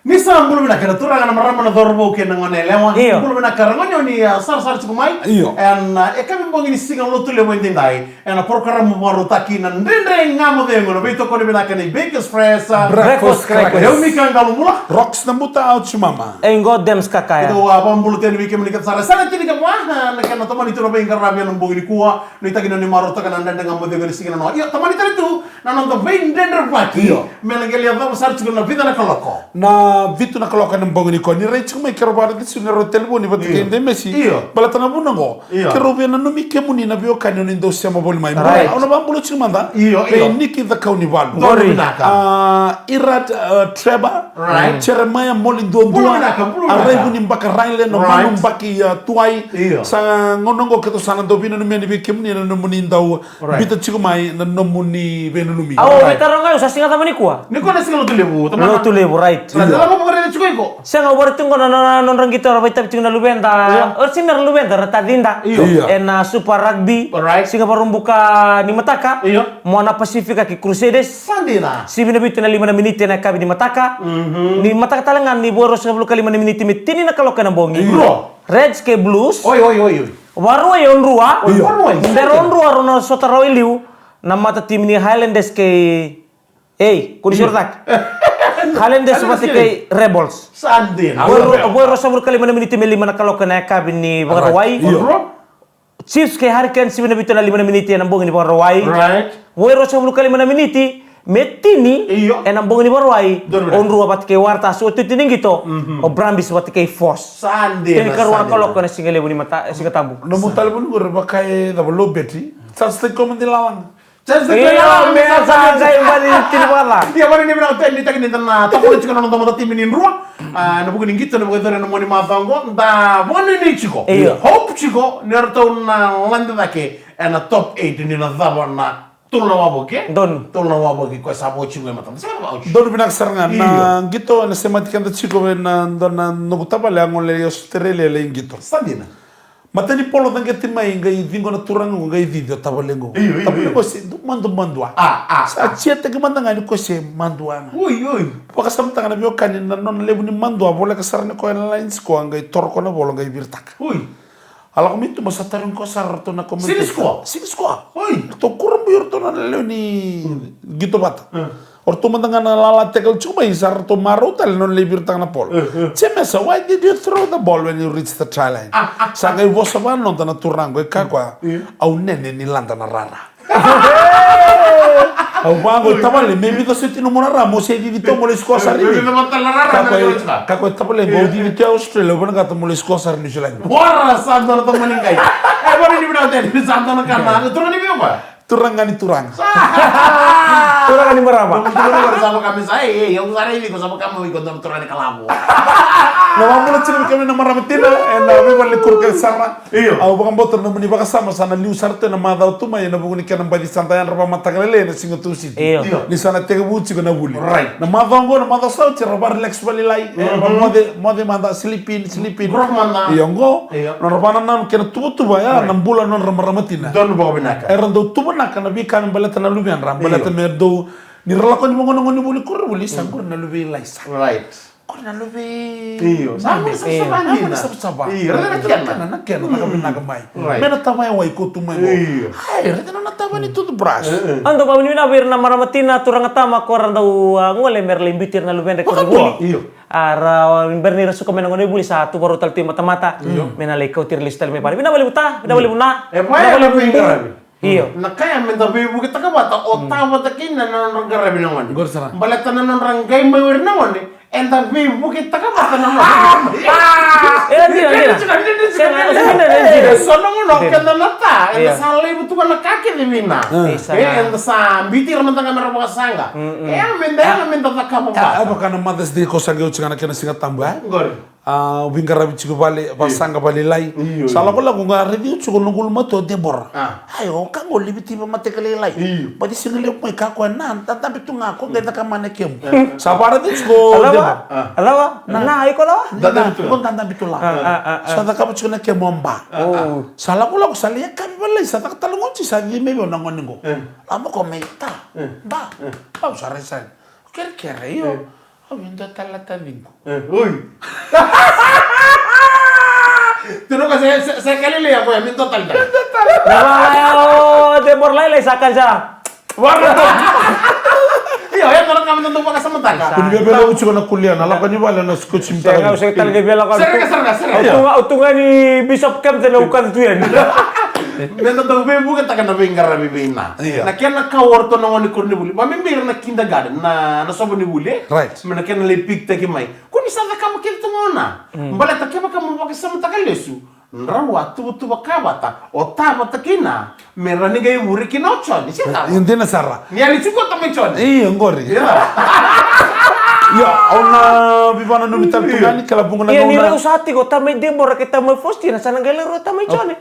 Nisa mbulu bina kera turanga na marama na dorbo ke na ngone lewa. Mbulu bina kera ngonyo ni sar chikumai. En kami mbongi ni singa lotu le mwende ndai. En porkara mwaru taki na ndendre ngamo de ngono. Beito kone bina kena bake express. Breakfast crackers. Helmi kan galu mula. Rocks na muta out chumama. Engo dems kakaya. Itu apa mbulu teni wike menikat sara. Sana tini ka wah na kena tamani tu robe ingkar rabi na mbongi ni kuwa. Ni taki na ni maru taka na ndendre ngamo de ngoni singa na no. Iyo tamani tani tu na nonto vein ndendre paki. Melangeli ya dama sar chikuna vida na kaloko. Na vitu na kaloka na mbongi ni ko ni rei chuma kero bara di sune rotel boni bati kende mesi bala tana buna ngo kero be na numi kemuni na bio kanyo ni ndo sema boli mai ona bambulo chuma nda pe niki the kauni balu irat treba Jeremiah moli ndo dua arai buni mbaka raile no manu mbaki tuai sa ngono ngo keto sana ndo bina numi ni be kemuni na numuni ndau bita chikumai na numuni be numi betaronga usa singa tamani kuwa niko na singa lo tulebu lo tulebu right Lama pagare chikoy ko. Siya nga bari tungko na non rangito rabay tapit na lubenda. Or sinar lubenda ratadinda. En Super Rugby. Singa parumbuka ni Mataka. Moana Pacifica ki Crusaders. Sandina. Si binabito na 5 na minute na kabi ni Mataka. Ni Mataka talangan ni Boros na 5 na minute mitini na kaloka ng bongi. Reds ke Blues. Oy. Waru ay onrua. Pero onrua ron sa taraw iliw na mata team ni Highlanders kay kulisurtak. Highlanders pati kay Rebels. Saan din? Boy sabur kali mana minute meli mana kalau kena kabin ni Bagarawai. Chiefs kay Hurricanes si binabito na 5 na minute ang bongin ni Bagarawai. Boy sabur kali mana minute metini ang bongin ni Bagarawai. Onru pati kay Warta so tining gitu. O Brambis pati kay Force. Saan din? Kini karuan kalau kena singa lebu ni mata singa tabu. Namutal pun gur bakai da lo beti. Sastek komenti lawan. Iya, biasa kayak bani tinwala. Dia bani ni bina hotel ni takin na tapo chiko na ndo tim ni nrua. Na buku ni ngito na buku dore na moni mafango. Da bani ni chiko. Hope chiko nerto na landa dake na top 8 ni na daba na tulna wabo ke. Tulna wabo ke ko sabo chiko mata. Don binak sarangan na ngito na sematikan da chiko na na nobutaba le angole Australia le ngito. Sadina. Matani polo tanga timai ngai vingo na turang ngai video tabalengo. Tabalengo se mandua. Sa chiete ke mandanga ni ko se mandua. Ui. Pakasam tanga na bio kanin na non lebu ni mandua bola kasarne ko lines ko ngai torko na bolo ngai birtak. Ui. Ala ko mintu masatarun ko sarto na komento. Sinis ko. Ui. To kurang biur to na leo ni gitu bata. Orto mandanga na lala tekel cuma isar to marutal non lebir tang na pol. Chemesa, why did you throw the ball when you reached the try line? Sanga iwo saban non na turango e kakwa au nene ni landa na rara. Au bango tabale maybe to sitino monara mo se di to mole scosa ri. Kakwa tabale go di to Australia bana ka to mole scosa ni New Zealand. Wara santo to maningai. Bani ni bina hotel ni santo na kana. Turang ni ba? Turangani turang. Turang ni berapa? Turang sama kami saya. Yang usah ini sama kamu ikut turang ni kalamu. Nama mula cili kami nama ramatina. Na me balik kurkel sarra. Au bakam botor na muni baka sama sana liu sarte na madau tuma ya na buguni kana badi santayan raba matakalele na singa tusi. Ni sana tega buci kana buli. Na madau ngo na madau sau cira bar relax bali lai. Mode manda sleeping. Iyo ngo. Na raba na kena tuba ya na bulan na ramatina. Don bawa binaka. Erando tuba na kana bi kan balata na lubian ram balata merdo ni relakon mo ngono ngoni buli kur buli sangur na lubi laisa. Right. Kur na lubi. Iyo. Sama saba. Iyo. Na kena na gamay. Mena tamay way ko tumay mo. Ay, rete na tama ni tudo brush. Ando pa ni na bir na maramatina turang tama ko ran daw ngole merle imbitir na lubende ko buli. Iyo. Ara bernira suka menang ngone buli satu baru talti mata-mata. Mena leko tir listal me pare. Bina bali buta, bina bali buna. Iyo. Nakaya mentabi bukit takabata otawa takina na nagarabi naman. Balata na nang ranggay mawir naman. Enta bi bukit takabata naman. Sono ngono kena nata. Enta salay butu kana kaki di mina. Enta sa bitir man tanga meraba sanga. Menda takabata. Apa kana madas di kosa geu cingana kena singa tambah. Gor. Bingkara bici bali pasanga bali lai. Salah ko lagu ngari di cukup nungul mato debor. Ayo kan go libiti ba mate kali lai. Pati single mo ikako nan tatapi tu ngako geta kamane kem. Sabara di cukup debor. Alawa? Na ay ko lawa? Tanda bitula. Sada ka buci na kem momba. Salah ko lagu salia kan balai sada ka talungon ci sa di mebe nangon ngo. Amo ko meita. Ba. Pau sare. Kere yo. Awin total lataving. Uy. Tino kasi sa kalili ako ya min total da. Nalayo, temor lain sakan sa. Warna to. Iya, ya kalau kami tentu pakai sementara. Kun dia bela uci kana kuliah, nala kan bala na skucim Saya tara. usah talaga bela kan. Serga. Utungan ni Bishop Camp na ukan tu yan. Nenda to be bukan takkan na bengara bibina. Na kena kawarto na ngoni kurni buli. Mami mbira na kindergarten na sobo ni buli. Right. Mena kena lepik taki mai. Kuni sa kama kinto ngona. Mbala takema kama pakai sementara lesu. Nrawa tu bakabata otaba takina merani gai wuri kinochon sita Hindi na sara. ni ali chuko tamechon Ngori. Ya, ona bibana no mital tungani kala bunga na Iya ni rau sati ko tamay demor kita mo fosti na sana galero tamay chone.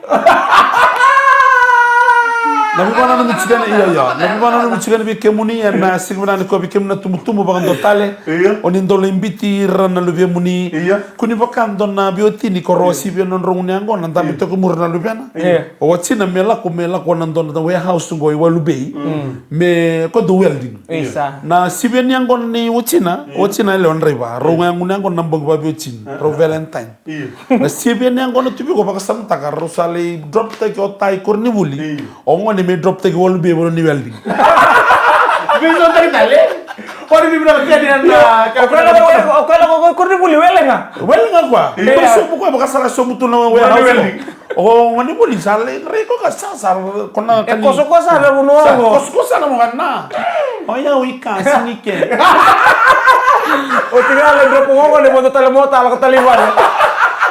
Nabibana no michigan iya. Nabibana no michigan bi kemuni na silvana ko bi kemuna tumutumu bagan totale. Onin do limbiti rana lubia muni. Kuni bakan don na biotini ko rosi bi non rongni angon nanta mi to ko murna lubiana. O wachina mela ko nan don the warehouse ngo wa lubei. Me ko do welding. Isa. Na siben yangon ni wachina le on reba. Ronga nguni angon nambog ba biochin. Pro Valentine. Na siben yangon tubi ko bakasam takar rosali drop take o tai korni buli. Ongon ni me drop take wall be bolo ni welding. Bisa tak tale ori bi bra ke dia na Okala ko kurni buli welenga. Welding agwa. Ko so ko bakasara so mutu na welding. Oh ngoni buli sale reko ka sasar kona kan. Koso-koso ada bunuh ako. Koso na mo kana. Oh ya wika sinike. O tinggal drop ko ni mo talamota ala kataliwan.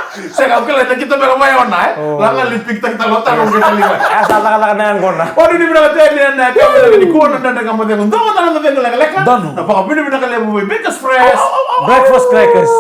Saya kau kira kita bermain na langa lipik tak kita lota nung kita liwat Asal kata dengan kona. Waduh di bra ke dia na kami lagi di kona dan kamu tengok tahu tanah tengok leka. Danu. Apa kau bini bina kalian mau bekas fresh. Breakfast crackers.